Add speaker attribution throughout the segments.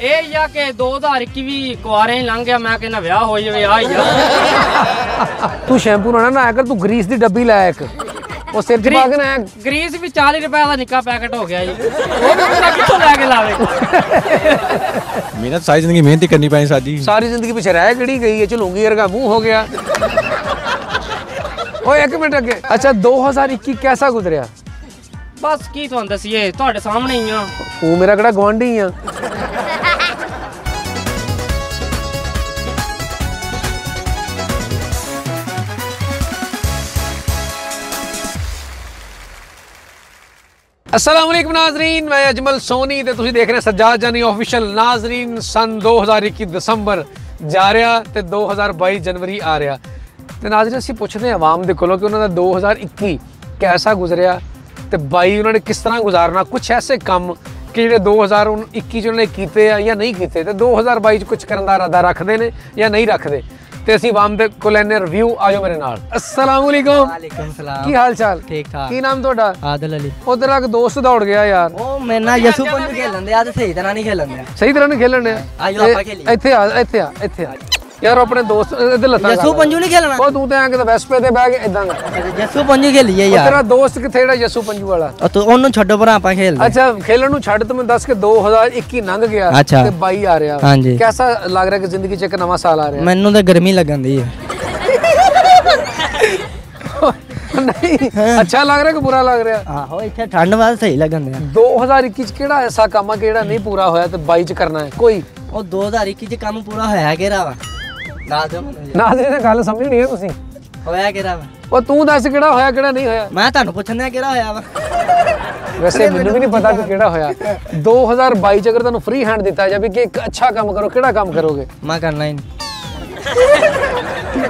Speaker 1: ਇਹ ਜਾਂ ਕਿ 2021 ਕੁਆਰੇ ਲੰਘ ਗਿਆ ਮੈਂ ਕਹਿੰਦਾ ਵਿਆਹ ਹੋ ਜਾਵੇ ਆ ਹੀ ਆ।
Speaker 2: ਤੂੰ ਸ਼ੈਂਪੂ ਨਾ ਆਇਆ ਕਰ, ਤੂੰ ਗਰੀਸ ਦੀ ਡੱਬੀ ਲੈ ਇੱਕ, ਉਹ ਸਿਰ ਚ ਪਾ ਕੇ ਨਾ।
Speaker 1: ਗਰੀਸ ਵੀ 40 ਰੁਪਏ ਦਾ ਨਿੱਕਾ ਪੈਕਟ ਹੋ ਗਿਆ ਜੀ, ਉਹ ਬੰਦਾ ਕਿੱਥੋਂ ਲੈ ਕੇ ਲਾਵੇ।
Speaker 3: ਮਿਹਨਤ ਸਾਰੀ ਜ਼ਿੰਦਗੀ ਮਿਹਨਤ ਹੀ ਕਰਨੀ ਪੈਣੀ ਸਾਡੀ।
Speaker 2: ਸਾਰੀ ਜ਼ਿੰਦਗੀ ਪਿੱਛੇ ਰਹਿ ਕਿਹੜੀ ਗਈ ਹੈ, ਝਲੂੰਗੀ ਵਰਗਾ ਮੂੰਹ ਹੋ ਗਿਆ। ਓਏ ਇੱਕ ਮਿੰਟ ਅੱਗੇ। ਅੱਛਾ 2021 कैसा गुजरिया?
Speaker 1: ਬਸ ਕੀ ਤੁਹਾਨੂੰ ਦੱਸੀਏ, ਤੁਹਾਡੇ ਸਾਹਮਣੇ ਹੀ ਆ।
Speaker 2: ਤੂੰ ਮੇਰਾ ਕਿਹੜਾ ਗਵਾਂਢੀ ਆ। अस्सलाम वालेकुम नाजरीन, मैं अजमल सोनी ते तुसीं देख रहे सज्जाद जानी ऑफिशियल। नाजरीन सन 2021 दसंबर जा रहा ते 2022 जनवरी आ रहा ते नाजरीन असीं पुछदे हां आवाम दे कोलों कि उन्हां दा 2021 कैसा गुजरिया ते 22 उन्होंने किस तरह गुजारना। कुछ ऐसे काम कि जिहड़े 2021 च उन्होंने कीते या नहीं कीते ते 2022 च कुछ करन दा इरादा रखदे ने या नहीं रखदे ते असीं आवाम दे कोल लैने रिव्यू। आजो मेरे नाल। अस्सलाम वालेकुम।
Speaker 4: वालेकुम सलाम।
Speaker 2: की हाल चाल?
Speaker 4: ठीक ठाक।
Speaker 2: की नाम तुहाडा?
Speaker 4: आदिल अली।
Speaker 2: उधर एक दोस्त दौड़ गया यार।
Speaker 4: ओ मैं ना यसु पंजू खेलन दिया ते सही तरह नहीं खेलन दिया।
Speaker 2: सही तरह नहीं खेलन दिया।
Speaker 4: आजो आपा खेली।
Speaker 2: ਇੱਥੇ ਆ यार अपने दोस्त इधर लता
Speaker 4: यसु पंजू नहीं खेलना।
Speaker 2: ओ तू ते आ के वेस्पे ते बैठ के इदां
Speaker 4: यसु पंजू खेलिए यार।
Speaker 2: तेरा दोस्त किथे जेड़ा यसु पंजू वाला?
Speaker 4: तो ओनू छड्डो पर आपा खेल।
Speaker 2: अच्छा खेलन नु छड्ड तू मैं दस के 2021 लंघ गया
Speaker 4: अच्छा।
Speaker 2: ते 22 आ रहा।
Speaker 4: हां जी।
Speaker 2: कैसा लग रहा है कि जिंदगी च एक नवा साल आ रहा है?
Speaker 4: मैनू तो गर्मी लगन दी है।
Speaker 2: नहीं अच्छा लग रहा है कि बुरा लग रहा है?
Speaker 4: आहो इत्थे ठंड वाल सही लगन दिया।
Speaker 2: 2021 च केड़ा ऐसा काम है केड़ा नहीं पूरा होया ते 22 च करना है कोई?
Speaker 4: ओ 2021 च काम पूरा होया केरा वा? ना दो
Speaker 2: ना दे गल समझ नहीं है तुसी।
Speaker 4: होया केरा वा?
Speaker 2: ओ तू दस केड़ा होया केड़ा नहीं होया?
Speaker 4: मैं तानू पुछने केरा होया वा?
Speaker 2: वैसे मैनू भी नहीं पता कि केड़ा होया। 2022 च अगर तुहानू फ्री हैंड दिता जाए कि एक अच्छा काम करो, केड़ा काम करोगे?
Speaker 4: मैं करना ही नहीं।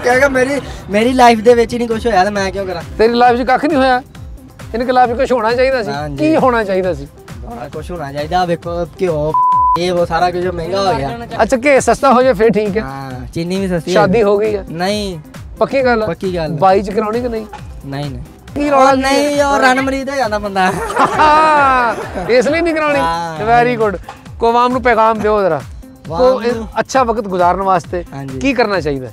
Speaker 4: कहेगा मेरी लाइफ दे विच नहीं कुछ होया ते मैं क्यों करा? तेरी
Speaker 2: लाइफ च कख नहीं होया? इनके लाइफ च कुछ होना चाहिदा सी। की होना चाहिदा सी?
Speaker 4: कुछ होना चाहिदा। देखो क्यों ये वो सारा कुछ महंगा हो गया।
Speaker 2: अच्छा के सस्ता हो जाए फिर ठीक है।
Speaker 4: हां चीनी भी सस्ती है।
Speaker 2: शादी हो गई है?
Speaker 4: नहीं
Speaker 2: पक्की गल?
Speaker 4: पक्की गल।
Speaker 2: 22 च कराउणी कि नहीं?
Speaker 4: नहीं नहीं
Speaker 2: की रौला
Speaker 4: नहीं और रन मरीद हो जाता बंदा।
Speaker 2: इसलिए नहीं कराउणी। Very good. को आवाम नु पैगाम दियो जरा को अच्छा वक्त गुजारने वास्ते की करना चाहिए?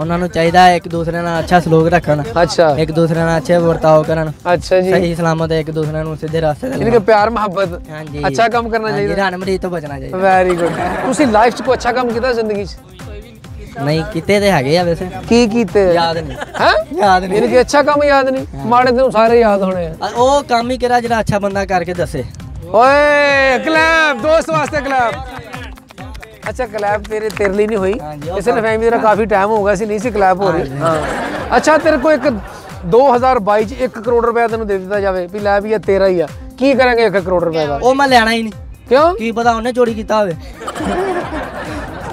Speaker 4: उन्होंने चाहिए एक दूसरे नाल अच्छा सलूक रखना।
Speaker 2: अच्छा
Speaker 4: एक दूसरे नाल अच्छे बर्ताव करन।
Speaker 2: अच्छा जी।
Speaker 4: सही सलामत एक दूसरे नु सीधे रास्ते ते
Speaker 2: इनके प्यार मोहब्बत
Speaker 4: हां जी
Speaker 2: अच्छा काम करना चाहिए।
Speaker 4: रन मरीद तो बचना चाहिए।
Speaker 2: Very good. तुसी लाइफ च कोई अच्छा काम कीता जिंदगी च?
Speaker 4: नहीं कीते ते हैगे आ वैसे।
Speaker 2: की कीते?
Speaker 4: याद नहीं।
Speaker 2: हैं?
Speaker 4: याद नहीं।
Speaker 2: इनके अच्छा काम याद नहीं? माड़े ते सारे याद होने हैं।
Speaker 4: ओ काम ही करा जेड़ा अच्छा बंदा करके दसे।
Speaker 2: ओए क्लैप दोस्त वास्ते क्लैप। अच्छा क्लैप तेरे लिए नहीं हुई इसलिए फैमिली तेरा काफी टाइम हो गया सी नहीं सी क्लैप हो रही। हाँ अच्छा तेरे को एक 2022 1 करोड़ रुपया तेन दे दिता जाए भी लै भी तेरा ही आ की करेंगे 1 करोड़ रुपए का?
Speaker 4: ओ मैं लेना ही नहीं।
Speaker 2: क्यों?
Speaker 4: की पता उन्हें चोरी कीता होवे।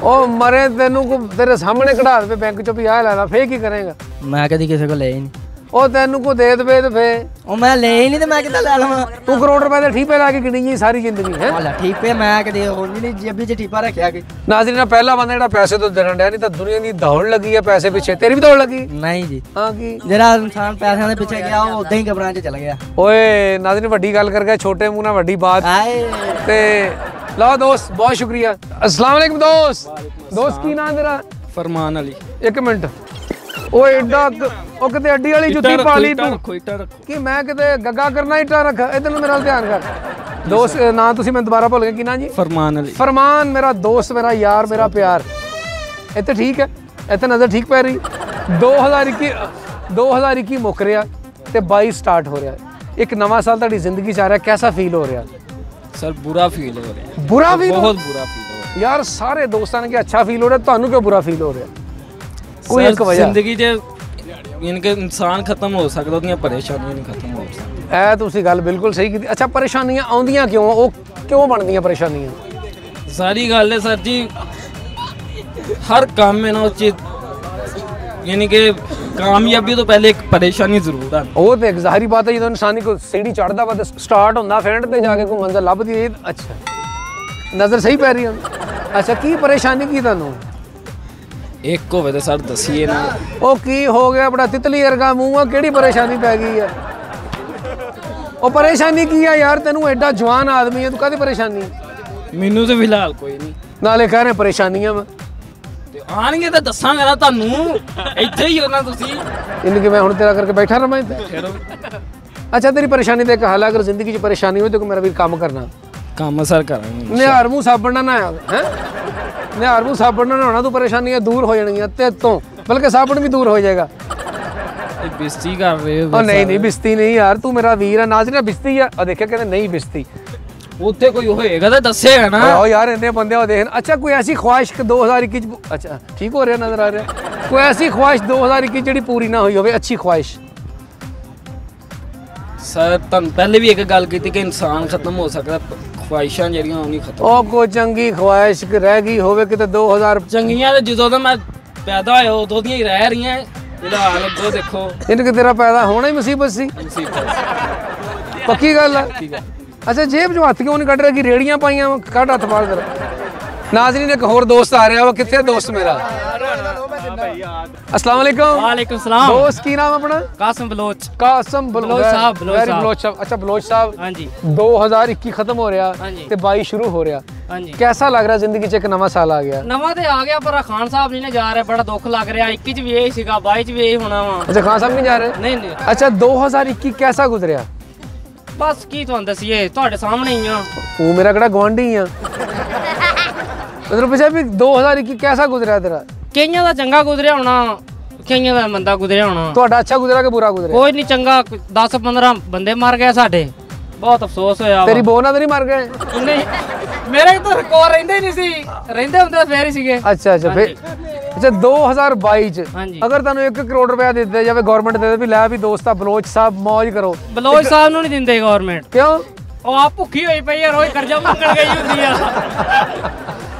Speaker 2: ओ मरे तेनू को तेरे सामने कढ़ा दे बैंक चो भी आ ला फिर की करेगा?
Speaker 4: मैं कदी किसी को ले ही नहीं।
Speaker 2: ओ तेनू को दे दे ते फिर
Speaker 4: ओ मैं ले ही नहीं ते मैं किदा ले लवां?
Speaker 2: तू करोड़ रुपए दे ठीपे ला के गिनी जी सारी जिंदगी है।
Speaker 4: हां ठीपे मैं कदी होनी नहीं जेबी च ठीपा रखया कि।
Speaker 2: नाज़रीन पहला बंदा जेड़ा पैसे तो देना डया नहीं तो दुनिया दी दौड़ लगी है पैसे पीछे। तेरी भी दौड़ लगी?
Speaker 4: नहीं जी।
Speaker 2: हां की
Speaker 4: जेड़ा इंसान पैसों दे पीछे गया वो उदां ही कब्रां च चला गया।
Speaker 2: ओए नाज़रीन वड्डी गल कर गए छोटे मुंह ना वड्डी बात।
Speaker 4: हाय
Speaker 2: ते लो दोस्त बहुत शुक्रिया। अस्सलाम वालेकुम दोस्त की नाम तेरा?
Speaker 5: फरमान अली।
Speaker 2: एक मिनट ओ एडा ओ किते अड्डी वाली जुत्ती पा ली तू कि मैं किते गग्गा करना इटा रख इधर मेरा ध्यान कर। दोस्त ना तुसी मैं दोबारा भूल गया की ना जी?
Speaker 5: फरमान अली।
Speaker 2: फरमान मेरा दोस्त मेरा यार मेरा प्यार इत्थे ठीक है इत्थे नजर ठीक पै रही। 2021 मुक रहा ते 22 स्टार्ट हो रहा एक नवा साल तुहाडी जिंदगी च आ रहा कैसा फील हो रहा?
Speaker 5: सर बुरा फील हो रहा है।
Speaker 2: बुरा फील?
Speaker 5: बहुत बुरा फील हो रहा है
Speaker 2: यार सारे दोस्तों ने अच्छा फील हो रहा ਤੁਹਾਨੂੰ क्यों बुरा फील हो रहा? कोई एक वजह
Speaker 5: जिंदगी च इनके इंसान खत्म हो सकदा ओदियां परेशानियां नहीं खत्म हो सकदी।
Speaker 2: ऐ तुसी गल बिल्कुल सही की। अच्छा परेशानियां आउंदियां क्यों ओ क्यों बनदियां परेशानियां?
Speaker 5: सारी गल है सर जी हर काम में ना चीज यानी कि कामयाबी तो पहले एक परेशानी जरूर है।
Speaker 2: वो तो एक ज़ाहिरी बात है जो इंसान को सीढ़ी चढ़ता वा स्टार्ट होंदा फिर ते जाके कोई मंजिल लभदी है। अच्छा नजर सही पै रही है। अच्छा की परेशानी की तुहानू?
Speaker 5: एक होवे ते सर दसीए ना।
Speaker 2: ओ की हो गया बड़ा तितली वर्गा मुंह केड़ी परेशानी पै गई है? ओ परेशानी की है यार तेनू एडा जवान आदमी है तू कादी परेशानी?
Speaker 5: ਮੈਨੂੰ ਤੇ ਫਿਲਹਾਲ ਕੋਈ ਨਹੀਂ
Speaker 2: ਨਾਲੇ ਕਹਿ ਰਹੇ ਪਰੇਸ਼ਾਨੀਆਂ ਵਾ
Speaker 5: ਤੇ ਆਣਗੇ ਤਾਂ ਦੱਸਾਂਗਾ ਨਾ ਤੁਹਾਨੂੰ ਇੱਥੇ ਹੀ ਹੋਣਾ ਤੁਸੀਂ
Speaker 2: ਇਹਨੂੰ ਕਿ ਮੈਂ ਹੁਣ ਤੇਰਾ ਕਰਕੇ ਬੈਠਾ ਰਵਾਂ ਇੱਥੇ ਅੱਛਾ ਤੇਰੀ ਪਰੇਸ਼ਾਨੀ ਦਾ ਇੱਕ ਹੱਲ ਅਗਰ ਜ਼ਿੰਦਗੀ 'ਚ ਪਰੇਸ਼ਾਨੀ ਹੋਵੇ ਤਾਂ ਮੇਰਾ ਵੀ ਕੰਮ ਕਰਨਾ
Speaker 5: ਕੰਮ ਸਰ ਕਰਾਂਗੇ
Speaker 2: ਨਿਹਾਰ ਮੂੰਹ ਸਾਬਣ ਨਾਲ ਨਾ ਹੈ ਨਿਹਾਰ ਮੂੰਹ ਸਾਬਣ ਨਾਲ ਨਹਾਉਣਾ ਤੂੰ ਪਰੇਸ਼ਾਨੀਆਂ ਦੂਰ ਹੋ ਜਾਣਗੀਆਂ ਤੇ ਤੋਂ ਬਲਕਿ ਸਾਬਣ ਵੀ ਦੂਰ ਹੋ ਜਾਏਗਾ
Speaker 5: ਇਹ ਬਿਸਤੀ ਕਰ ਰਹੇ ਹੋ
Speaker 2: ਉਹ ਨਹੀਂ ਬਿਸਤੀ ਨਹੀਂ ਯਾਰ ਤੂੰ ਮੇਰਾ ਵੀਰ ਆ ਨਾਜ਼ਰੀਨ ਬਿਸਤੀ ਆ ਉਹ ਦੇਖਿਆ ਕਹਿੰਦੇ ਨਹੀਂ ਬਿਸਤੀ
Speaker 5: ਉੱਥੇ ਕੋਈ ਹੋਏਗਾ ਤਾਂ ਦੱਸੇਗਾ ਨਾ
Speaker 2: ਓ ਯਾਰ ਇੰਨੇ ਬੰਦੇ ਉਹ ਦੇਖ ਅੱਛਾ ਕੋਈ ਐਸੀ ਖੁਆਇਸ਼ ਕਿ 2021 ਚ ਅੱਛਾ ਠੀਕ ਹੋ ਰਿਹਾ ਨਜ਼ਰ ਆ ਰਿਹਾ ਕੋਈ ਐਸੀ ਖੁਆਇਸ਼ 2021 ਜਿਹੜੀ ਪੂਰੀ ਨਾ ਹੋਈ ਹੋਵੇ ਅੱਛੀ ਖੁਆਇਸ਼
Speaker 5: ਸਰ ਤੁਹਾਨੂੰ ਪਹਿਲੇ ਵੀ ਇੱਕ ਗੱਲ ਕੀਤੀ ਕਿ ਇਨਸਾਨ ਖਤਮ ਹੋ ਸਕਦਾ ਖੁਆਇਸ਼ਾਂ ਜਿਹੜੀਆਂ ਉਹ ਨਹੀਂ ਖਤਮ
Speaker 2: ਉਹ ਕੋਈ ਚੰਗੀ ਖੁਆਇਸ਼ ਰਹਿ ਗਈ ਹੋਵੇ ਕਿਤੇ 2000
Speaker 5: ਚੰਗੀਆਂ ਤੇ ਜਦੋਂ ਦਾ ਮੈਂ ਪੈਦਾ ਹੋਇਆ ਉਦੋਂ ਦੀਆਂ ਹੀ ਰਹਿ ਰਹੀਆਂ ਫਿਲਹਾਲ ਅੱਗੋਂ ਦੇਖੋ
Speaker 2: ਇਹਨੂੰ ਕਿ ਤੇਰਾ ਪੈਦਾ ਹੋਣਾ ਹੀ ਮੁਸੀਬਤ ਸੀ ਪੱਕੀ ਗੱਲ ਆ ਅੱਛਾ ਜੇਬ ਚੋਂ ਹੱਥ ਕਿਉਂ ਨਹੀਂ ਕੱਢ ਰਿਹਾ ਕਿ ਰੇੜੀਆਂ ਪਾਈਆਂ ਕੱਢ ਹੱਥ ਮਾਰ ਕਰ ਨਾਜ਼ਰੀਨ ਇੱਕ ਹੋਰ ਦੋਸਤ ਆ ਰਿਹਾ ਵਾ ਕਿੱਥੇ ਦੋਸਤ ਮੇਰਾ अस्सलाम वालेकुम
Speaker 1: वालेकुम सलाम
Speaker 2: दोस्त की नाम अपना
Speaker 1: कासिम बलोच
Speaker 2: कासिम
Speaker 1: बलोच साहब
Speaker 2: वेरी बलोच साहब अच्छा बलोच साहब
Speaker 1: हाँ जी
Speaker 2: 2021 खत्म हो रहा
Speaker 1: हाँ जी
Speaker 2: ते 22 शुरू हो रहा
Speaker 1: हाँ जी
Speaker 2: कैसा लग रहा जिंदगी च एक नवा साल आ गया
Speaker 1: ਨਵਾਂ ਤੇ ਆ ਗਿਆ ਪਰ ਖਾਨ ਸਾਹਿਬ ਨਹੀਂ ਨਾ ਜਾ ਰਿਹਾ ਬੜਾ ਦੁੱਖ ਲੱਗ ਰਿਹਾ 21 ਚ ਵੀ ਇਹ ਸੀਗਾ 22 ਚ ਵੀ ਇਹ ਹੋਣਾ ਵਾ
Speaker 2: अच्छा खान साहब नहीं जा रहे
Speaker 1: ਨਹੀਂ ਨਹੀਂ
Speaker 2: अच्छा 2021 कैसा गुजरिया
Speaker 1: ਬਸ ਕੀ ਤੁਹਾਨੂੰ ਦੱਸੀਏ ਤੁਹਾਡੇ ਸਾਹਮਣੇ ਹੀ ਆ
Speaker 2: तू मेरा कड़ा गवांढी आ मतलब पूछा भी 2021 कैसा गुजरा तेरा
Speaker 1: ਕਈਆਂ ਦਾ ਚੰਗਾ ਗੁਜ਼ਰਿਆ ਹੋਣਾ ਕਈਆਂ ਦਾ ਮੰਦਾ ਗੁਜ਼ਰਿਆ ਹੋਣਾ
Speaker 2: ਤੁਹਾਡਾ ਅੱਛਾ ਗੁਜ਼ਰਾ ਕਿ ਬੁਰਾ ਗੁਜ਼ਰਿਆ
Speaker 1: ਕੋਈ ਨਹੀਂ ਚੰਗਾ 10 15 ਬੰਦੇ ਮਰ ਗਏ ਸਾਡੇ ਬਹੁਤ ਅਫਸੋਸ ਹੋਇਆ
Speaker 2: ਤੇਰੀ ਬੋ ਨਾਲ ਤਾਂ ਨਹੀਂ ਮਰ ਗਏ
Speaker 1: ਨਹੀਂ ਮੇਰੇ ਤਾਂ ਰਿਕਾਰਡ ਰਹਿੰਦੇ ਹੀ ਨਹੀਂ ਸੀ ਰਹਿੰਦੇ ਹੁੰਦੇ ਤਾਂ ਫੇਰ ਹੀ ਸੀਗੇ
Speaker 2: ਅੱਛਾ ਅੱਛਾ ਫਿਰ ਅੱਛਾ 2022 ਚ
Speaker 1: ਹਾਂਜੀ।
Speaker 2: ਅਗਰ ਤੁਹਾਨੂੰ 1 ਕਰੋੜ ਰੁਪਇਆ ਦੇ ਦਿੱਤਾ ਜਾਵੇ ਗਵਰਨਮੈਂਟ ਦੇ ਦੇ ਵੀ ਲੈ ਵੀ ਦੋਸਤਾ ਬਲੋਚ ਸਾਹਿਬ ਮौज ਕਰੋ
Speaker 1: ਬਲੋਚ ਸਾਹਿਬ ਨੂੰ ਨਹੀਂ ਦਿੰਦੇ ਗਵਰਨਮੈਂਟ
Speaker 2: ਕਿਉਂ
Speaker 1: ਉਹ ਆਪ ਭੁੱਖੀ ਹੋਈ ਪਈ ਆ ਰੋਜ਼ ਕਰਜ਼ਾ ਮੰਗਣ ਗਈ ਹੁੰਦੀ ਆ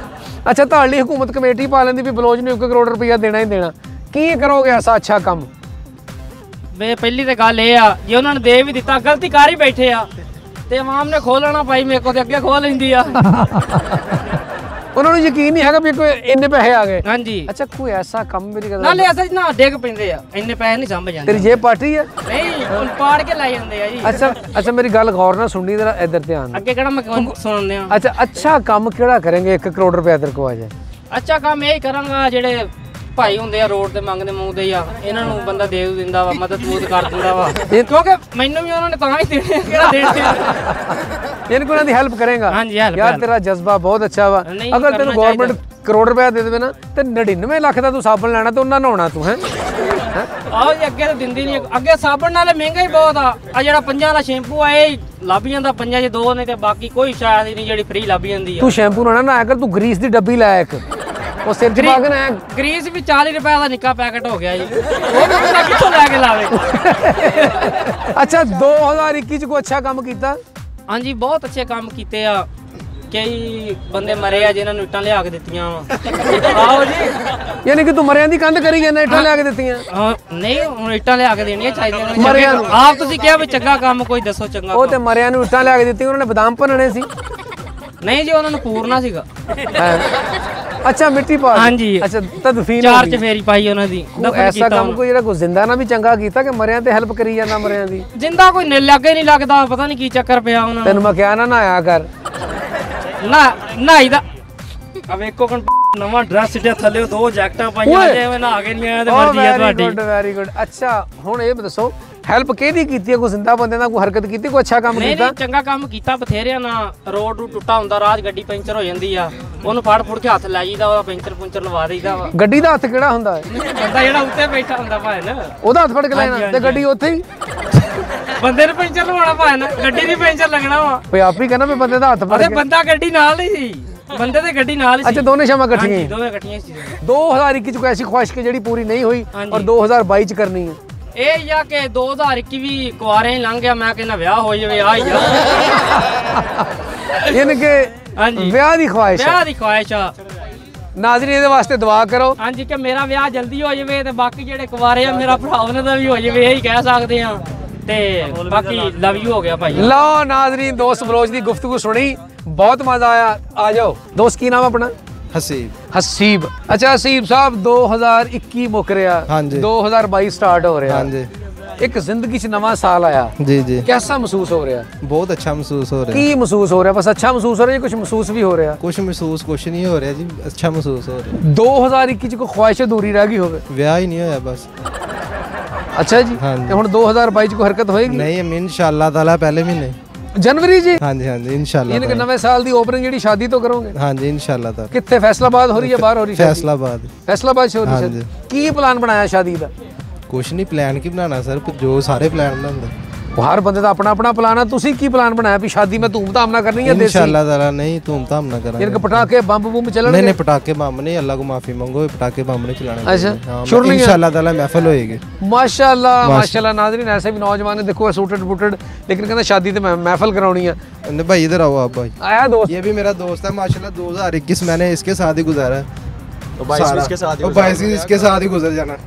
Speaker 2: ਅੱਛਾ ਤੁਹਾਡੀ ਲਈ ਹਕੂਮਤ ਕਮੇਟੀ ਪਾ ਲੈਂਦੀ ਵੀ ਬਲੋਚ ਨੂੰ 1 ਕਰੋੜ ਰੁਪਇਆ ਦੇਣਾ ਹੀ ਦੇਣਾ ਕੀ ਕਰੋਗੇ ਐਸਾ ਅੱਛਾ ਕੰਮ
Speaker 1: ਵੇ ਪਹਿਲੀ ਤੇ ਗੱਲ ਇਹ ਆ ਜੇ ਉਹਨਾਂ ਨੇ ਦੇ ਵੀ ਦਿੱਤਾ ਗਲਤੀ ਕਰ ਹੀ ਬੈਠੇ ਆ ਤੇ ਆਵਾਮ ਨੇ ਖੋਲਣਾ ਭਾਈ ਮੇਰੇ ਕੋਲ ਤੇ ਅੱਗੇ ਖੋਲ ਲੈਂਦੀ ਆ
Speaker 2: ਉਹਨਾਂ ਨੂੰ ਯਕੀਨ ਨਹੀਂ ਹੈਗਾ ਵੀ ਕੋਈ ਇੰਨੇ ਪੈਸੇ ਆ ਗਏ
Speaker 1: ਹਾਂਜੀ
Speaker 2: ਅੱਛਾ ਕੋਈ ਐਸਾ ਕੰਮ ਮੇਰੀ ਗੱਲ
Speaker 1: ਨਾਲੇ ਅਸਲ ਨਾ ਡਿੱਗ ਪੈਂਦੇ ਆ ਇੰਨੇ ਪੈਸੇ ਨਹੀਂ ਸੰਭ ਜਾਂਦੇ
Speaker 2: ਤੇਰੀ ਜੇਬ ਪਾਟੀ ਆ
Speaker 1: ਨਹੀਂ ਉਹ ਪਾੜ ਕੇ ਲੈ ਜਾਂਦੇ ਆ ਜੀ
Speaker 2: ਅੱਛਾ ਅੱਛਾ ਮੇਰੀ ਗੱਲ ਗੌਰ ਨਾਲ ਸੁਣਨੀ ਜਰਾ ਇੱਧਰ ਧਿਆਨ
Speaker 1: ਅੱਗੇ ਕਿਹੜਾ ਮੈਂ ਸੁਣਦੇ ਆ
Speaker 2: ਅੱਛਾ ਅੱਛਾ ਕੰਮ ਕਿਹੜਾ ਕਰਾਂਗੇ 1 ਕਰੋੜ ਰੁਪਇਆ ਤੇਰੇ ਕੋ ਆ ਜਾਏ
Speaker 1: ਅੱਛਾ ਕੰਮ ਇਹ ਕਰਾਂਗਾ ਜਿਹੜੇ ਭਾਈ ਹੁੰਦੇ ਆ ਰੋਡ ਤੇ ਮੰਗਦੇ ਆ ਇਹਨਾਂ ਨੂੰ ਬੰਦਾ ਦੇ ਦਿੰਦਾ ਵਾ ਮਦਦ ਕਰ ਦਿੰਦਾ ਵਾ ਕਿਉਂਕਿ ਮੈਨੂੰ ਵੀ ਉਹਨਾਂ ਨੇ ਤਾਂ ਹੀ ਦੇਣੇ ਆ, ਕਿਹੜਾ ਦੇਣੇ
Speaker 2: ਇਹਨਾਂ ਕੋਲ ਦੀ ਹੈਲਪ ਕਰੇਗਾ
Speaker 1: ਹਾਂਜੀ ਹੈਲਪ
Speaker 2: ਯਾਰ ਤੇਰਾ ਜਜ਼ਬਾ ਬਹੁਤ ਅੱਛਾ ਵਾ
Speaker 1: ਨਹੀਂ,
Speaker 2: ਅਗਰ
Speaker 1: ਕਰਨਾ
Speaker 2: ਤੈਨੂੰ ਗਵਰਨਮੈਂਟ ਕਰੋੜ ਰੁਪਇਆ ਦੇ ਦੇਵੇ ਨਾ ਤੇ 99 ਲੱਖ ਦਾ ਤੂੰ ਸਾਬਣ ਲੈਣਾ ਤੇ ਉਹਨਾਂ ਨਹਾਉਣਾ ਤੂੰ ਹੈ
Speaker 1: ਆਹ ਜੀ ਅੱਗੇ ਤਾਂ ਦਿੰਦੀ ਨਹੀਂ ਅੱਗੇ ਸਾਬਣ ਨਾਲੇ ਮਹਿੰਗਾ ਹੀ ਬਹੁਤ ਆ ਜਿਹੜਾ 5 ਦਾ ਸ਼ੈਂਪੂ ਆ ਇਹ ਲੱਭ ਜਾਂਦਾ 5 ਚ 2 ਨੇ ਤੇ ਬਾਕੀ ਕੋਈ ਸ਼ਾਇਦ ਨਹੀਂ ਜਿਹੜੀ ਫ੍ਰੀ ਲੱਭ ਜਾਂਦੀ ਆ
Speaker 2: ਤੂੰ ਸ਼ੈਂਪੂ ਨਾ ਨਾ ਕਰ ਤੂੰ ਗਰੀਸ ਦੀ ਡੱਬੀ ਲੈ ਇੱਕ ਉਹ ਸਿਰ ਚ ਪਾ ਕੇ ਨਾ
Speaker 1: ਗਰੀਸ ਵੀ 40 ਰੁਪਏ ਦਾ ਨਿੱਕਾ ਪੈਕਟ ਹੋ ਗਿਆ ਜੀ ਉਹ ਬੰਦਾ ਕਿੱਥੋਂ ਲੈ ਕੇ ਲਾਵੇ
Speaker 2: ਅੱਛਾ 2021 ਚ ਕੋਈ ਅੱਛਾ ਕੰਮ ਕੀਤਾ
Speaker 1: ਹਾਂਜੀ ਬਹੁਤ ਅੱਛੇ ਕੰਮ ਕੀਤੇ ਆ ਕਈ ਬੰਦੇ ਮਰੇ ਆ ਜਿਨ੍ਹਾਂ ਨੂੰ ਇੱਟਾਂ ਲਿਆ ਕੇ ਦਿੱਤੀਆਂ ਵਾ ਆਓ ਜੀ
Speaker 2: ਯਾਨੀ ਕਿ ਤੂੰ ਮਰਿਆਂ ਦੀ ਕੰਧ ਕਰੀ ਜਾਂਦਾ ਇੱਟਾਂ ਲਿਆ ਕੇ ਦਿੱਤੀਆਂ
Speaker 1: ਨਹੀਂ ਹੁਣ ਇੱਟਾਂ ਲਿਆ ਕੇ ਦੇਣੀਆਂ ਚਾਹੀਦੀਆਂ ਨੇ
Speaker 2: ਮਰਿਆਂ ਨੂੰ।
Speaker 1: ਆਪ ਤੁਸੀਂ ਕਿਹਾ ਵੀ ਚੰਗਾ ਕੰਮ ਕੋਈ ਦੱਸੋ ਚੰਗਾ
Speaker 2: ਉਹ ਤੇ ਮਰਿਆਂ ਨੂੰ ਇੱਟਾਂ ਲਿਆ ਕੇ ਦਿੱਤੀਆਂ ਉਹਨਾਂ ਨੇ ਬਦਾਮ ਭੰਨਣੇ ਸੀ
Speaker 1: ਨਹੀਂ ਜੀ ਉਹਨਾਂ ਨੂੰ ਪੂਰਨਾ ਸੀਗਾ
Speaker 2: ਅੱਛਾ ਮਿੱਟੀ ਪਾ
Speaker 1: ਹਾਂਜੀ।
Speaker 2: ਅੱਛਾ ਤਦਫੀਨ
Speaker 1: ਚਾਰ ਚਫੇਰੀ ਪਾਈ ਉਹਨਾਂ ਦੀ
Speaker 2: ਐਸਾ ਕੰਮ ਕੋਈ ਜਿਹੜਾ ਕੋਈ ਜ਼ਿੰਦਾ ਨਾ ਵੀ ਚੰਗਾ ਕੀਤਾ ਕਿ ਮਰਿਆਂ ਤੇ ਹੈਲਪ ਕਰੀ ਜਾਂਦਾ ਮਰਿਆਂ ਦੀ
Speaker 1: ਜਿੰਦਾ ਕੋਈ ਲੱਗੇ ਨਹੀਂ ਲੱਗਦਾ ਪਤਾ ਨਹੀਂ ਕੀ ਚੱਕਰ ਪਿਆ ਉਹਨਾਂ
Speaker 2: ਤੈਨੂੰ ਮੈਂ ਕਿਹਾ ਨਾ ਨਹਾਇਆ ਕਰ
Speaker 1: ਨੂੰ ਨਾਈ ਦਾ ਆ ਵੇਖੋ ਨਵਾਂ ਡਰੈਸ ਸਿੱਟਿਆ ਥੱਲੇ 2 ਜੈਕਟਾਂ ਪਾਈਆਂ ਜਿਵੇਂ ਨਹਾ ਕੇ ਨਹੀਂ ਆਇਆ ਤੇ ਮਰਜ਼ੀ ਆ ਤੁਹਾਡੀ
Speaker 2: ਵੈਰੀ ਗੁੱਡ ਅੱਛਾ ਹੁਣ ਇਹ ਦੱਸੋ ਹੈਲਪ ਕਿਹਦੀ ਕੀਤੀ ਹੈ ਕੋਈ ਜ਼ਿੰਦਾ ਬੰਦੇ ਨਾਲ ਕੋਈ ਹਰਕਤ ਕੀਤੀ ਕੋਈ ਅੱਛਾ ਕੰਮ
Speaker 1: ਨਹੀਂ
Speaker 2: ਕੀਤਾ
Speaker 1: ਨਹੀਂ ਚੰਗਾ ਕੰਮ ਕੀਤਾ ਬਥੇਰਿਆਂ ਨਾਲ ਰੋਡ ਨੂੰ ਟੁੱਟਾ ਹੁੰਦਾ ਰਾਜ ਗੱਡੀ ਪੈਂਚਰ ਹੋ ਜਾਂਦੀ ਆ ਉਹਨੂੰ ਫੜ ਕੇ ਹੱਥ ਲੈ ਜੀਦਾ ਉਹਦਾ ਪੈਂਚਰ ਲਵਾ ਦੇਈਦਾ ਵਾ
Speaker 2: ਗੱਡੀ ਦਾ ਹੱਥ ਕਿਹੜਾ ਹੁੰਦਾ ਹੈ
Speaker 1: ਬੰਦਾ ਜਿਹੜਾ ਉੱਤੇ ਬੈਠਾ ਹੁੰਦਾ ਭਾਵੇਂ ਨਾ
Speaker 2: ਉਹਦਾ ਹੱਥ ਫੜ ਕੇ ਲੈਣਾ ਤੇ ਗੱਡੀ ਉੱਥੇ ਹੀ
Speaker 1: ਬੰਦੇ ਨੂੰ ਪੈਂਚਰ ਲਵਾਉਣਾ ਭਾਵੇਂ ਨਾ ਗੱਡੀ ਦੀ ਪੈਂਚਰ ਲੱਗਣਾ ਵਾ
Speaker 2: ਓਏ ਆਪ ਹੀ ਕਹਿੰਦਾ ਮੈਂ ਬੰਦੇ ਦਾ ਹੱਥ ਫੜ
Speaker 1: ਅਰੇ
Speaker 2: ਕੇ
Speaker 1: ਬੰਦਾ ਗੱਡੀ ਨਾਲ ਹੀ ਸੀ ਬੰਦੇ ਤੇ ਗੱਡੀ ਨਾਲ ਹੀ ਸੀ
Speaker 2: ਅੱਛਾ ਦੋਨੇ ਸ਼ਾਮਾਂ ਇਕੱਠੀਆਂ
Speaker 1: ਹਾਂਜੀ
Speaker 2: ਹੀ
Speaker 1: ਦੋਵੇਂ ਇਕੱਠੀਆਂ ਸੀ
Speaker 2: 2021 ਚ ਕੋਈ ਐਸੀ ਖੁਆਇਸ਼ ਕਿ ਜਿਹੜੀ ਪੂਰੀ ਨਹੀਂ ਹੋਈ
Speaker 1: ਹਾਂਜੀ।
Speaker 2: ਔਰ 2022 ਚ ਕਰਨੀ ਹੈ
Speaker 1: ਇਹ ਜਾਂ ਕਿ 2021 ਵੀ ਕੁਆਰੇ ਹੀ ਲੰਘ ਗਿਆ ਮੈਂ ਕਹਿੰਦਾ ਵਿਆਹ ਹੋ ਜਾਵੇ ਆ ਹੀ ਆ
Speaker 2: ਯਾਨੀ ਕਿ
Speaker 1: ਹਾਂਜੀ
Speaker 2: ਵਿਆਹ ਦੀ ਖੁਆਇਸ਼
Speaker 1: ਵਿਆਹ ਦੀ ਖੁਆਇਸ਼ ਆ
Speaker 2: ਨਾਜ਼ਰੀਨ ਇਹਦੇ ਵਾਸਤੇ ਦੁਆ ਕਰੋ
Speaker 1: ਹਾਂਜੀ ਕਿ ਮੇਰਾ ਵਿਆਹ ਜਲਦੀ ਹੋ ਜਾਵੇ ਤੇ ਬਾਕੀ ਜਿਹੜੇ ਕੁਆਰੇ ਆ ਮੇਰਾ ਭਰਾ ਉਹਨਾਂ ਦਾ ਵੀ ਹੋ ਜਾਵੇ ਇਹੀ ਕਹਿ ਸਕਦੇ ਆ ਤੇ ਬਾਕੀ ਲਵ ਯੂ ਹੋ ਗਿਆ ਭਾਈ
Speaker 2: ਲਓ ਨਾਜ਼ਰੀਨ ਦੋਸਤ ਬਲੋਚ ਦੀ ਗੁਫ਼ਤਗੂ ਸੁਣੀ ਬਹੁਤ ਮਜ਼ਾ ਆਇਆ ਆ ਜਾਓ ਦੋਸਤ ਕੀ ਨਾਮ ਆਪਣਾ
Speaker 3: हसीब
Speaker 2: ਹਸੀਬ ਅੱਛਾ ਹਸੀਬ ਸਾਹਿਬ 2021 ਮੁੱਕ ਰਿਹਾ
Speaker 3: ਹਾਂਜੀ।
Speaker 2: 2022 ਸਟਾਰਟ ਹੋ ਰਿਹਾ
Speaker 3: ਹਾਂਜੀ
Speaker 2: ਇੱਕ ਜ਼ਿੰਦਗੀ 'ਚ ਨਵਾਂ ਸਾਲ ਆਇਆ,
Speaker 6: जी जी
Speaker 2: कैसा महसूस हो रहा?
Speaker 6: बहुत अच्छा महसूस हो रहा है।
Speaker 2: ਕੀ महसूस हो रहा? बस अच्छा महसूस हो रहा है, कुछ महसूस भी हो रहा?
Speaker 6: कुछ महसूस कुछ नहीं हो रहा जी, अच्छा महसूस हो रहा है।
Speaker 2: 2021 ਚ ਕੋਈ ਖੁਆਇਸ਼ ਅਧੂਰੀ ਰਹਿ ਗਈ ਹੋਵੇ?
Speaker 6: ਵਿਆਹ ਹੀ ਨਹੀਂ ਹੋਇਆ ਬਸ।
Speaker 2: ਅੱਛਾ ਜੀ,
Speaker 6: ਹਾਂਜੀ।
Speaker 2: ਤੇ ਹੁਣ 2022 ਚ ਕੋਈ ਹਰਕਤ ਹੋਏਗੀ?
Speaker 6: ਨਹੀਂ ਅਮੀਨ ਇਨਸ਼ਾਅੱਲਾ ਤਾਲਾ ਪਹਿਲੇ ਮਹੀਨੇ।
Speaker 2: ਜਨਵਰੀ ਜੀ?
Speaker 6: ਹਾਂਜੀ ਹਾਂਜੀ ਇਨਸ਼ਾਅੱਲਾ।
Speaker 2: ਯਾਨੀ ਕਿ ਨਵੇਂ ਸਾਲ ਦੀ ਓਪਨਿੰਗ ਜਿਹੜੀ ਸ਼ਾਦੀ ਤੋਂ ਕਰੋਗੇ?
Speaker 6: ਹਾਂਜੀ ਇਨਸ਼ਾਅੱਲਾ ਤਾਲਾ।
Speaker 2: ਕਿੱਥੇ, ਫੈਸਲਾਬਾਦ ਹੋ ਰਹੀ ਹੈ, ਬਾਹਰ ਹੋ ਰਹੀ ਹੈ?
Speaker 6: ਫੈਸਲਾਬਾਦ।
Speaker 2: ਫੈਸਲਾਬਾਦ ਚ ਹੋ ਰਹੀ ਹੈ।
Speaker 6: ਹਾਂਜੀ।
Speaker 2: ਕੀ ਪਲਾਨ ਬਣਾਇਆ ਸ਼ਾਦੀ ਦਾ?
Speaker 6: ਕੁਛ ਨਹੀਂ ਪਲਾਨ ਕੀ ਬਣਾਉਣਾ ਸਰ, ਜੋ ਸਾਰੇ ਪਲਾਨ ਬਣਾਉਂਦੇ।
Speaker 2: ਹਰ ਬੰਦੇ ਦਾ ਆਪਣਾ ਆਪਣਾ ਪਲਾਨ ਹੈ। ਤੁਸੀਂ ਕੀ ਪਲਾਨ ਬਣਾਇਆ ਵੀ ਸ਼ਾਦੀ ਮੈਂ ਧੂਮਧਾਮ ਨਾਲ ਕਰਨੀ ਹੈ ਦੇਸੀ?
Speaker 6: ਇਨਸ਼ਾਅੱਲਾ ਤਾਲਾ ਨਹੀਂ ਧੂਮਧਾਮ ਨਾ ਕਰਾਂਗੇ।
Speaker 2: ਯਾਨੀ ਕਿ ਪਟਾਕੇ ਬੰਬ ਬੁੰਬ ਚੱਲਣਗੇ?
Speaker 6: नहीं नहीं पटाखे बम नहीं, अल्लाह को माफी मांगो, पटाखे बम नहीं चलाने।
Speaker 2: अच्छा, शुरू नहीं है?
Speaker 6: इंशाल्लाह ताला महफिल होएगी।
Speaker 2: माशाल्लाह माशाल्लाह। नाज़रीन ऐसे भी नौजवान देखो सूटेड बूटेड, लेकिन कहना शादी तो महफिल करानी है।
Speaker 6: भाई इधर आओ आप भाई।
Speaker 2: आया दोस्त?
Speaker 6: ये भी मेरा दोस्त है माशाल्लाह। 2021 मैंने इसके साथ ही गुजारा है।
Speaker 3: 22 इसके साथ ही
Speaker 6: 22 इसके साथ ही गुजर जाना।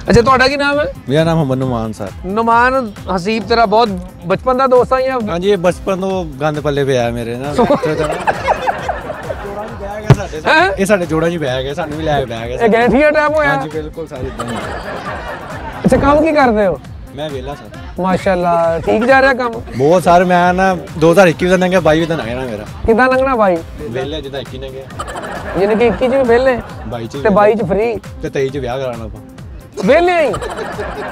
Speaker 2: अच्छा, ਤੁਹਾਡਾ ਕੀ ਨਾਮ ਹੈ?
Speaker 3: मेरा नाम मोहम्मद नुमान सर।
Speaker 2: ਨੁਮਾਨ ਹਸੀਬ ਤੇਰਾ ਬਹੁਤ ਬਚਪਨ ਦਾ ਦੋਸਤ ਆ ਜਾਂ?
Speaker 3: हाँ जी, ये बचपन तो गंद पल्ले पे आया मेरे ना।
Speaker 2: ਹੈਂ?
Speaker 3: ਇਹ ਸਾਡੇ ਜੋੜਾ ਜੀ ਬਹਿ ਗਏ, ਸਾਨੂੰ ਵੀ ਲੈ ਕੇ ਬਹਿ ਗਏ।
Speaker 2: ਇਹ ਗੈਂਠੀਆ ਟਾਈਮ ਹੋਇਆ?
Speaker 3: ਹਾਂਜੀ ਬਿਲਕੁਲ ਸਾਰੇ ਇਦਾਂ ਹੀ।
Speaker 2: ਅੱਛਾ, ਕੰਮ ਕੀ ਕਰਦੇ ਹੋ?
Speaker 3: ਮੈਂ ਵਿਹਲਾ ਸਰ।
Speaker 2: ਮਾਸ਼ਾਅੱਲਾ, ਠੀਕ ਜਾ ਰਿਹਾ ਕੰਮ?
Speaker 3: ਬਹੁਤ ਸਾਰੇ ਮੈਂ ਨਾ 2021 ਦਾ ਲੰਘਿਆ, 22 ਦਾ ਲੰਘਿਆ ਨਾ ਮੇਰਾ।
Speaker 2: ਕਿੱਦਾਂ ਲੰਘਣਾ ਬਾਈ?
Speaker 3: ਵਿਹਲੇ ਜਿੱਦਾਂ 21 ਲੰਘਿਆ,
Speaker 2: ਯਾਨੀ ਕਿ 21 ਚ ਵੀ ਵਿਹਲੇ
Speaker 3: 22 ਚ
Speaker 2: ਤੇ 22 ਚ ਫ੍ਰੀ
Speaker 3: ਤੇ 23 ਚ ਵਿਆਹ ਕਰਾਉਣਾ ਆਪਾਂ।
Speaker 2: ਵਿਹਲੇ ਹੀ?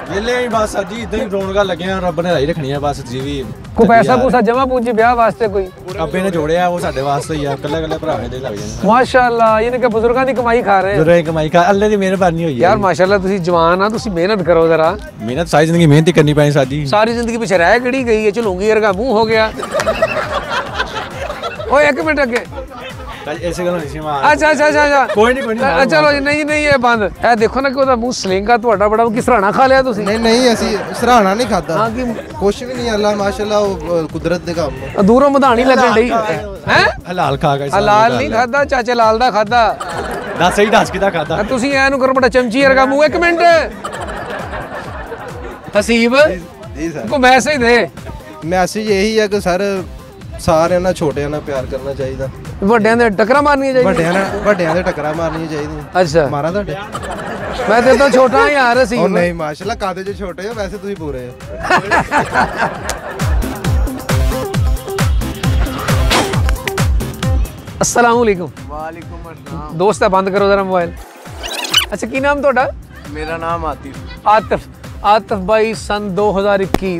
Speaker 3: ਵਿਹਲੇ ਹੀ ਬਸ ਸਰ ਜੀ, ਇਦਾਂ ਹੀ ਰੌਣਕਾਂ ਲੱਗੀਆਂ, ਰੱਬ ਨੇ ਰਾਈ ਰੱਖਣੀਆਂ ਬਸ ਜੀ ਵੀ।
Speaker 2: ਕੋਈ ਪੈਸਾ ਪੂਸਾ ਜਮਾ ਪੂੰਜੀ ਵਿਆਹ ਵਾਸਤੇ ਕੋਈ?
Speaker 3: ਰੱਬੇ ਨੇ ਜੋੜਿਆ, ਉਹ ਸਾਡੇ ਵਾਸਤੇ ਹੀ ਆ, ਕੱਲੇ ਕੱਲੇ ਭਰਾਵੇਂ ਦੇ ਲੱਗ ਜਾਂਦੇ।
Speaker 2: ਮਾਸ਼ਾਅੱਲਾ, ਯਾਨੀ ਕਿ ਬਜ਼ੁਰਗਾਂ ਦੀ ਕਮਾਈ ਖਾ ਰਹੇ ਹੋ।
Speaker 3: ਜਦੋਂ ਇਹ ਕਮਾਈ ਖਾ, ਅੱਲੇ ਦੀ ਮਿਹਰਬਾਨੀ ਹੋਈ ਹੈ
Speaker 2: ਯਾਰ ਮਾਸ਼ਾਅੱਲਾ, ਤੁਸੀਂ ਜਵਾਨ ਆ, ਤੁਸੀਂ ਮਿਹਨਤ ਕਰੋ ਜ਼ਰਾ।
Speaker 3: ਮਿਹਨਤ ਸਾਰੀ ਜ਼ਿੰਦਗੀ ਮਿਹਨਤ ਹੀ ਕਰਨੀ ਪੈਣੀ ਸਰ ਜੀ।
Speaker 2: ਸਾਰੀ ਜ਼ਿੰਦਗੀ ਪਿੱਛੇ ਰਹਿ ਕਿਹੜੀ ਗਈ ਹੈ? ਝਲੂੰਗੀ ਵਰਗਾ ਮੂੰਹ ਹੋ ਗਿਆ। ਓਏ ਇੱਕ ਮਿੰਟ ਅੱਗੇ।
Speaker 3: ਐਸੇ ਗੱਲ ਨਹੀਂ ਸੀ ਮਾਰ।
Speaker 2: ਅੱਛਾ ਅੱਛਾ ਅੱਛਾ
Speaker 3: ਕੋਈ ਨਹੀਂ
Speaker 2: ਚਲੋ ਜੀ, ਨਹੀਂ ਨਹੀਂ ਇਹ ਬੰਦ। ਇਹ ਦੇਖੋ ਨਾ ਕਿ ਉਹਦਾ ਮੂੰਹ ਸਲਿੰਗਾ ਤੁਹਾਡਾ ਬੜਾ। ਕਿਸ ਸਰਾਣਾ ਖਾ ਲਿਆ ਤੁਸੀਂ?
Speaker 6: नहीं नहीं ऐसी सराहना नहीं खाता।
Speaker 2: ਹਾਂ, ਕਿ
Speaker 6: कुछ भी नहीं, अल्लाह माशाल्लाह वो कुदरत दे काम है।
Speaker 2: ਦੂਰੋਂ ਮਧਾਣੀ ਲੱਗਣ ਡਈ ਹੈ।
Speaker 3: ਹਲਾਲ ਖਾ ਗਏ।
Speaker 2: ਹਲਾਲ ਨਹੀਂ ਖਾਦਾ, ਚਾਚੇ ਲਾਲ ਦਾ ਖਾਦਾ।
Speaker 3: ਦੱਸ ਸਹੀ ਦੱਸ ਕਿਦਾ ਖਾਦਾ?
Speaker 2: ਤੁਸੀਂ ਐਨੂੰ ਕਰੋ ਬੜਾ ਚਮਚੀ ਵਰਗਾ ਮੂੰਹ। ਇੱਕ ਮਿੰਟ ਹਸੀਬ
Speaker 6: जी सर
Speaker 2: ਕੋ ਮੈਸੇਜ ਦੇ।
Speaker 6: मैसेज यही है कि सर ਸਾਰਿਆਂ ਨਾਲ ਛੋਟਿਆਂ ਨਾਲ ਪਿਆਰ ਕਰਨਾ ਚਾਹੀਦਾ।
Speaker 2: ਵੱਡਿਆਂ ਦੇ ਟੱਕਰਾਂ ਮਾਰਨੀਆਂ ਚਾਹੀਦੀਆਂ।
Speaker 6: ਵੱਡਿਆਂ ਦੇ ਟੱਕਰਾਂ ਮਾਰਨੀਆਂ ਚਾਹੀਦੀਆਂ।
Speaker 2: ਅੱਛਾ,
Speaker 6: ਮਾਰਾ ਤੁਹਾਡੇ?
Speaker 2: ਮੈਂ ਤੇ ਤਾਂ ਛੋਟਾ ਹਾਂ ਯਾਰ। ਅਸੀਂ
Speaker 6: ਉਹ ਨਹੀਂ ਮਾਸ਼ਾਅੱਲਾ, ਕਾਦੇ ਚ ਛੋਟੇ ਹੋ, ਵੈਸੇ ਤੁਸੀਂ ਪੂਰੇ ਹੋ।
Speaker 2: अस्सलाम वालेकुम।
Speaker 6: ਵਾਲੇਕੁਮ अस्सलाम।
Speaker 2: ਦੋਸਤ ਹੈ, ਬੰਦ ਕਰੋ ਜ਼ਰਾ ਮੋਬਾਈਲ। ਅੱਛਾ, ਕੀ ਨਾਮ ਤੁਹਾਡਾ?
Speaker 6: ਮੇਰਾ ਨਾਮ ਆਤਿਫ।
Speaker 2: ਆਤਫ। ਆਤਫ ਬਾਈ ਸਨ 2021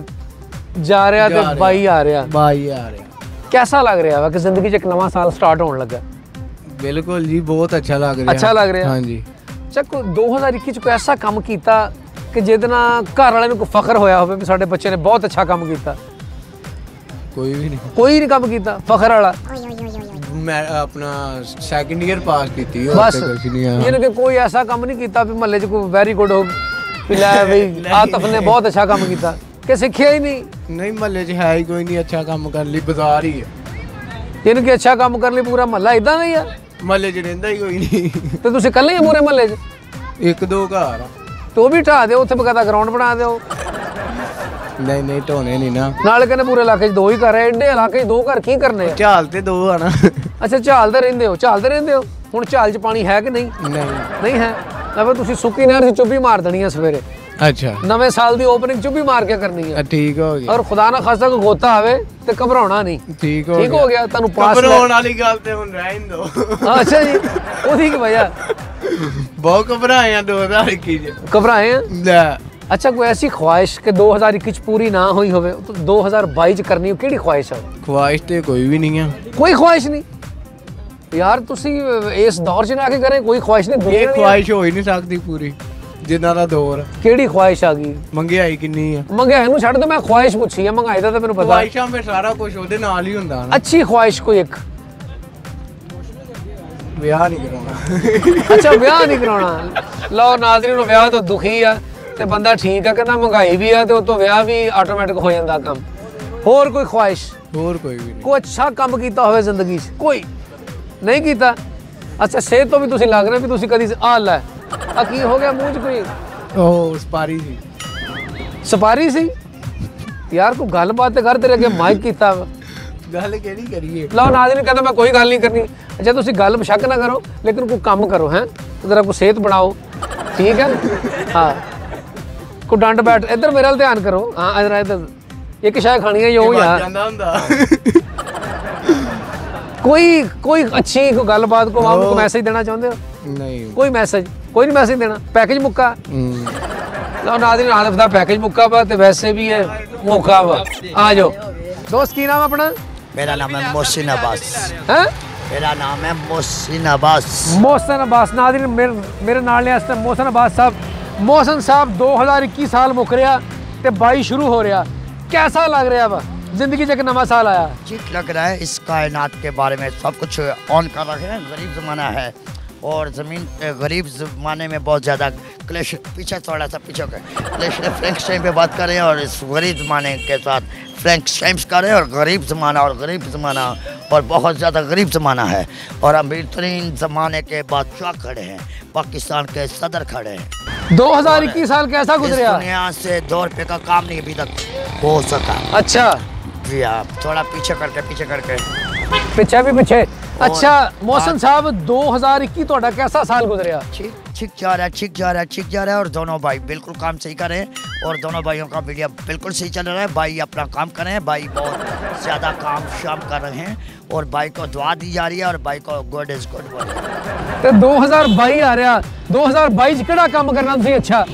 Speaker 2: ਜਾ ਰਿਹਾ ਤੇ ਬਾਈ ਆ ਰਿਹਾ।
Speaker 4: ਬਾਈ ਆ ਰਿਹਾ।
Speaker 2: कैसा लग रहा है कि जिंदगी 'ਚ ਇੱਕ ਨਵਾਂ ਸਾਲ ਸਟਾਰਟ ਹੋਣ ਲੱਗਾ?
Speaker 4: ਬਿਲਕੁਲ ਜੀ, ਬਹੁਤ ਅੱਛਾ ਲੱਗ ਰਿਹਾ।
Speaker 2: ਅੱਛਾ ਲੱਗ ਰਿਹਾ?
Speaker 4: ਹਾਂਜੀ।
Speaker 2: ਚੱਕ 2021 ਚ ਕੋਈ ਐਸਾ ਕੰਮ ਕੀਤਾ ਕਿ ਜਿਹਦੇ ਨਾਲ ਘਰ ਵਾਲਿਆਂ ਨੂੰ ਕੋਈ ਫਖਰ ਹੋਇਆ ਹੋਵੇ ਵੀ ਸਾਡੇ ਬੱਚੇ ਨੇ ਬਹੁਤ ਅੱਛਾ ਕੰਮ ਕੀਤਾ?
Speaker 4: ਕੋਈ ਵੀ ਨਹੀਂ।
Speaker 2: ਕੋਈ ਨਹੀਂ ਕੰਮ ਕੀਤਾ ਫਖਰ ਵਾਲਾ?
Speaker 4: ਮੈਂ ਆਪਣਾ ਸੈਕੰਡ ਈਅਰ ਪਾਸ ਕੀਤੀ, ਹੋਰ
Speaker 2: ਬਸ
Speaker 4: ਤੇ ਕੁਝ ਨਹੀਂ ਆ।
Speaker 2: ਯਾਨੀ ਕਿ ਕੋਈ ਐਸਾ ਕੰਮ ਨਹੀਂ ਕੀਤਾ ਵੀ ਮਹੱਲੇ 'ਚ ਕੋਈ ਵੈਰੀ ਗੁੱਡ ਹੋ ਵੀ ਲੈ ਵੀ ਆਤਫ ਨੇ ਬਹੁਤ ਅੱਛਾ ਕੰਮ ਕੀਤਾ, ਕਿ ਸਿੱਖਿਆ ਹੀ ਨਹੀਂ?
Speaker 4: ਨਹੀਂ, ਮਹੱਲੇ 'ਚ ਹੈ ਹੀ ਕੋਈ ਨਹੀਂ ਅੱਛਾ ਕੰਮ ਕਰਨ ਲਈ, ਬਾਜ਼ਾਰ ਹੀ ਹੈ।
Speaker 2: ਯਾਨੀ ਕਿ ਅੱਛਾ ਕੰਮ ਕਰਨ ਲਈ ਪੂਰਾ ਮਹੱਲਾ ਇਦਾਂ ਨਹੀਂ ਆ?
Speaker 4: ਮਹੱਲੇ 'ਚ ਰਹਿੰਦਾ ਹੀ ਕੋਈ ਨਹੀਂ।
Speaker 2: ਤੇ ਤੁਸੀਂ ਇਕੱਲੇ ਹੀ ਪੂਰੇ ਮਹੱਲੇ 'ਚ?
Speaker 4: ਇੱਕ ਦੋ ਘਰ ਆ।
Speaker 2: ਤੇ ਉਹ ਵੀ ਢਾ ਦਿਓ, ਉੱਥੇ ਬਕਾਇਦਾ ਗਰਾਊਂਡ ਬਣਾ ਦਿਓ।
Speaker 4: ਨਹੀਂ ਨਹੀਂ, ਢੋਣੇ ਨਹੀਂ ਨਾ।
Speaker 2: ਨਾਲ ਕਹਿੰਦੇ ਪੂਰੇ ਇਲਾਕੇ 'ਚ ਦੋ ਹੀ ਘਰ ਹੈ। ਐਡੇ ਇਲਾਕੇ 'ਚ ਦੋ ਘਰ ਕੀ ਕਰਨੇ ਆ?
Speaker 4: ਝਾਲ ਤੇ ਦੋ ਆ ਨਾ।
Speaker 2: ਅੱਛਾ, ਝਾਲਦੇ ਰਹਿੰਦੇ ਹੋ? ਝਾਲਦੇ ਰਹਿੰਦੇ ਹੋ। ਹੁਣ ਝਾਲ 'ਚ ਪਾਣੀ ਹੈ ਕਿ ਨਹੀਂ?
Speaker 4: ਨਹੀਂ।
Speaker 2: ਨਹੀਂ ਹੈ ਤਾਂ ਫਿਰ ਤੁਸੀਂ ਸੁੱਕੀ ਨਹਿਰ 'ਚ ਚੁੱਭੀ ਮਾਰ ਦੇਣੀ ਹੈ ਸਵੇਰੇ।
Speaker 4: ਅੱਛਾ,
Speaker 2: ਨਵੇਂ ਸਾਲ ਦੀ ਓਪਨਿੰਗ ਚੁੱਭੀ ਮਾਰ ਕੇ ਕਰਨੀ ਹੈ।
Speaker 4: ਠੀਕ ਹੋ ਗਿਆ।
Speaker 2: ਔਰ ਖੁਦਾ ਨਾ ਖਾਸਾ ਕੋਈ ਗੋਤਾ ਆਵੇ ਤੇ ਘਬਰਾਉਣਾ ਨਹੀਂ।
Speaker 4: ਠੀਕ
Speaker 2: ਠੀਕ ਹੋ ਗਿਆ। ਤੁਹਾਨੂੰ ਪਾਸ
Speaker 4: ਘਬਰਾਉਣ ਵਾਲੀ ਗੱਲ ਤੇ ਹੁਣ ਰਹਿਣ ਦੋ।
Speaker 2: ਅੱਛਾ ਜੀ, ਉਹਦੀ ਕੀ ਵਜ੍ਹਾ?
Speaker 4: ਬਹੁਤ ਘਬਰਾਏ ਆ 2021 ਚ।
Speaker 2: ਘਬਰਾਏ ਆ?
Speaker 4: ਲੈ,
Speaker 2: ਅੱਛਾ, ਕੋਈ ਐਸੀ ਖੁਆਇਸ਼ ਕਿ 2021 ਚ ਪੂਰੀ ਨਾ ਹੋਈ ਹੋਵੇ, 2022 ਚ ਕਰਨੀ ਹੋ, ਕਿਹੜੀ ਖੁਆਇਸ਼ ਹੈ?
Speaker 4: ਖੁਆਇਸ਼ ਤੇ ਕੋਈ ਵੀ ਨਹੀਂ ਆ।
Speaker 2: ਕੋਈ ਖੁਆਇਸ਼ ਨਹੀਂ ਯਾਰ? ਤੁਸੀਂ ਇਸ ਦੌਰ 'ਚ ਨਾ ਕੇ ਕਰੇ ਕੋਈ ਖੁਆਇਸ਼ ਨਹੀਂ?
Speaker 4: ਇਹ ਖੁਆਇਸ਼ ਹੋ ਹੀ ਨਹੀਂ ਸਕਦੀ ਪੂਰੀ ਜਿੰਨਾ ਦਾ ਦੌਰ।
Speaker 2: ਕਿਹੜੀ ਖੁਆਇਸ਼ ਆ ਗਈ?
Speaker 4: ਮਹਿੰਗਾਈ ਕਿੰਨੀ ਆ।
Speaker 2: ਮਹਿੰਗਾਈ ਨੂੰ ਛੱਡ ਦੋ, ਮੈਂ ਖੁਆਇਸ਼ ਪੁੱਛੀ ਆ। ਮਹਿੰਗਾਈ ਦਾ ਤਾਂ ਮੈਨੂੰ ਪਤਾ।
Speaker 4: ਖੁਆਇਸ਼ਾਂ ਵਿੱਚ ਸਾਰਾ ਕੁਝ ਉਹਦੇ ਨਾਲ ਹੀ ਹੁੰਦਾ ਨਾ।
Speaker 2: ਅੱਛੀ ਖੁਆਇਸ਼ ਕੋਈ ਇੱਕ?
Speaker 4: ਵਿਆਹ ਨਹੀਂ ਕਰਾਉਣਾ।
Speaker 2: ਅੱਛਾ, ਵਿਆਹ ਨਹੀਂ ਕਰਾਉਣਾ। ਲਓ ਨਾਜ਼ਰੀਨ, ਨੂੰ ਵਿਆਹ ਤੋਂ ਦੁਖੀ ਆ ਤੇ ਬੰਦਾ ਠੀਕ ਆ, ਕਹਿੰਦਾ ਮਹਿੰਗਾਈ ਵੀ ਆ ਤੇ ਉਤੋਂ ਵਿਆਹ ਵੀ ਆਟੋਮੈਟਿਕ ਹੋ ਜਾਂਦਾ ਕੰਮ। ਹੋਰ ਕੋਈ ਖੁਆਇਸ਼?
Speaker 4: ਹੋਰ ਕੋਈ ਵੀ ਨਹੀਂ।
Speaker 2: ਕੋਈ ਅੱਛਾ ਕੰਮ ਕੀਤਾ ਹੋਵੇ ਜ਼ਿੰਦਗੀ 'ਚ? ਕੋਈ ਨਹੀਂ ਕੀਤਾ? ਅੱਛਾ, ਸਿਹਤ ਤੋਂ ਵੀ ਤੁਸੀਂ ਲੱਗ ਰਿਹਾ ਵੀ ਤੁਸੀਂ ਕਦੀ ਆ ਲੈ ਆ ਕੀ ਹੋ ਗਿਆ ਮੂੰਹ 'ਚ? ਕੋਈ
Speaker 4: ਉਹ ਸਪਾਰੀ ਸੀ।
Speaker 2: ਸਪਾਰੀ ਸੀ? ਯਾਰ ਕੋਈ ਗੱਲਬਾਤ ਤੇ ਕਰ, ਤੇਰੇ ਅੱਗੇ ਮਾਈਕ ਕੀਤਾ ਵਾ।
Speaker 4: ਗੱਲ ਕਿਹੜੀ ਕਰੀਏ?
Speaker 2: ਲਓ ਨਾਜ਼ਰੀਨ, ਕਹਿੰਦਾ ਮੈਂ ਕੋਈ ਗੱਲ ਨਹੀਂ ਕਰਨੀ। ਅੱਛਾ, ਤੁਸੀਂ ਗੱਲ ਬਸ਼ੱਕ ਨਾ ਕਰੋ, ਲੇਕਿਨ ਕੋਈ ਕੰਮ ਕਰੋ। ਹੈ ਜ਼ਰਾ ਕੋਈ ਸਿਹਤ ਬਣਾਓ, ਠੀਕ ਹੈ? ਹਾਂ, को डंड बैठ इधर मेरे वाल ध्यान करो। हाँ इधर इधर एक शाय खानी है यो यार कोई अच्छी कोई गलबात को आम को मैसेज देना चाहते हो?
Speaker 6: नहीं
Speaker 2: कोई मैसेज कोई नहीं मैसेज देना पैकेज मुक्का लो नाज़रीन आदफ दा पैकेज मुक्का वा ते वैसे भी है मौका वा आ जाओ दोस्त की नाम अपना?
Speaker 7: मेरा नाम है मोहसिन अब्बास।
Speaker 2: हैं
Speaker 7: मेरा नाम है मोहसिन अब्बास।
Speaker 2: मोहसिन अब्बास नाज़रीन मेरे नाल ने इस मोहसिन अब्बास साहब मोहसिन साहब 2021 साल मुक रहा ते 22 शुरू हो रहा कैसा लग रहा वा जिंदगी च एक नवा साल आया?
Speaker 7: ठीक लग रहा है। इस कायनात के बारे में सब कुछ ऑन कर रखे हैं। गरीब ज़माना है और ज़मीन गरीब ज़माने में बहुत ज़्यादा क्लेश पीछे थोड़ा सा पीछे क्लेश फ्रैंकस्टाइन पे बात करें और इस गरीब ज़माने के साथ फ्रैंकस्टाइन करें और गरीब ज़माना और बहुत ज़्यादा गरीब ज़माना है और अमीर तरीन ज़माने के बादशाह खड़े हैं पाकिस्तान के सदर खड़े हैं।
Speaker 2: 2021 साल कैसा
Speaker 7: इस
Speaker 2: गुजरा?
Speaker 7: दुनिया से 2 रुपये का काम नहीं अभी तक हो सका।
Speaker 2: अच्छा
Speaker 7: जी हाँ थोड़ा पीछे करके
Speaker 2: पीछे भी पीछे। अच्छा मोहसिन साहब 2021 तोड़ा कैसा साल गुजरा?
Speaker 7: ठीक जा रहा है और दोनों भाई बिल्कुल काम सही कर रहे हैं और दोनों भाइयों का मीडिया बिल्कुल सही चल रहा है। भाई अपना काम कर रहे हैं, भाई बहुत ज़्यादा काम शाम कर रहे हैं और भाई को दुआ दी जा रही है और भाई को गुड इज गुड बोल।
Speaker 2: तो 2022 आ रहा 2022 केड़ा काम करना थी? अच्छा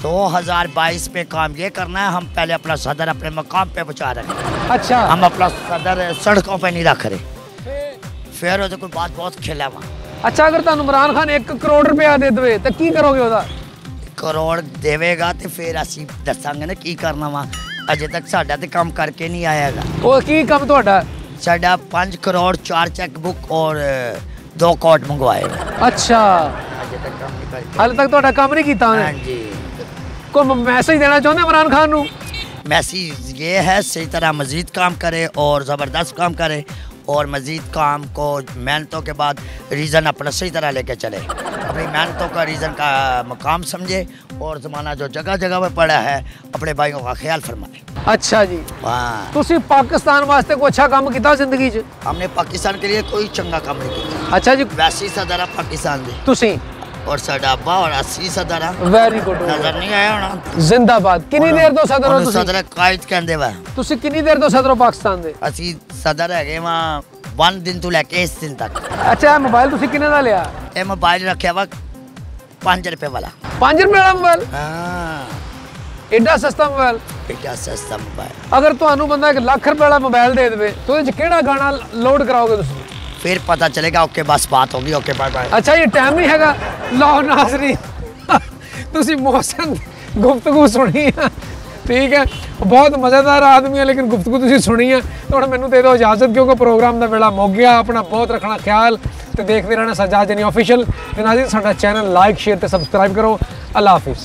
Speaker 7: 2022 में काम ये करना है हम पहले अपना सदर अपने मकाम पे पहुँचा रहे हैं।
Speaker 2: अच्छा
Speaker 7: हम अपना सदर सड़कों पे नहीं रख रहे फिर वो कोई बात बहुत खेला वहाँ।
Speaker 2: अच्छा अगर तुम इमरान खान 1 करोड़ रुपया दे दे तो की करोगे? ओदा
Speaker 7: करोड़ देवेगा तो फिर असी दसांगे ना की करना वा। अजे तक साडा ते काम करके नहीं आएगा।
Speaker 2: वो की काम तोड़ा?
Speaker 7: साडा 5 करोड़ 4 चेक बुक और 2 कोट मंगवाएगा।
Speaker 2: अच्छा
Speaker 7: अजे तक काम नहीं करके
Speaker 2: हाल तक तोड़ा काम नहीं कीता?
Speaker 7: हाँ जी।
Speaker 2: कोई मैसेज देना चाहते इमरान खान नू?
Speaker 7: मैसेज ये है सही तरह मजीद काम करे और ज़बरदस्त काम करे और मजीद काम को मेहनतों के बाद रीज़न अपना सही तरह लेके चले अपनी मेहनतों का रीज़न का मकाम समझे और ज़माना जो जगह जगह पे पड़ा है अपने भाइयों का ख्याल फरमाए।
Speaker 2: अच्छा जी
Speaker 7: हाँ
Speaker 2: तुसी पाकिस्तान वास्ते कोई अच्छा काम किया जिंदगी च?
Speaker 7: हमने पाकिस्तान के लिए कोई चंगा काम नहीं किया।
Speaker 2: अच्छा जी
Speaker 7: वैसी सदर पाकिस्तान दे
Speaker 2: तुसी
Speaker 7: और साडा अब्बा और 80 सदर
Speaker 2: वेरी गुड
Speaker 7: नजर नहीं आया होना।
Speaker 2: जिंदाबाद। कितनी देर तो सदर हो तुसी?
Speaker 7: सदर कायद कहंदे वा।
Speaker 2: तुसी कितनी देर तो सदर हो पाकिस्तान दे?
Speaker 7: ਅਸੀਂ सदर है वहाँ 1 दिन तो लेके 1 दिन तक।
Speaker 2: अच्छा मोबाइल तुसी कितने दा लिया?
Speaker 7: ये मोबाइल रखा वा 5 रुपए वाला।
Speaker 2: 5 रुपए वाला मोबाइल?
Speaker 7: हाँ
Speaker 2: एडा सस्ता मोबाइल?
Speaker 7: क्या सस्ता मोबाइल।
Speaker 2: अगर ਤੁਹਾਨੂੰ ਬੰਦਾ 1 ਲੱਖ रुपए वाला मोबाइल दे देवे तो ਇਹਦੇ ਚ ਕਿਹੜਾ ਗਾਣਾ ਲੋਡ ਕਰਾਓਗੇ ਤੁਸੀਂ?
Speaker 7: फिर पता चलेगा। ओके बस बात होगी। Okay bye bye.
Speaker 2: अच्छा ये टाइम नहीं हैगा लो नाज़रीन ਤੁਸੀਂ मोहसिन गुफ्तगू सुनी है ठीक है बहुत मज़ेदार आदमी है लेकिन गुफ्तगू तुसी सुनी है तो हुण मैनूं दे दो इजाजत क्योंकि प्रोग्राम का वेला मुक गया। अपना बहुत रखना ख्याल तो देखते रहना सज्जाद जनी ऑफिशियल। नाज़रीन साडा चैनल लाइक शेयर ते सबसक्राइब करो। अल्लाह हाफिज़।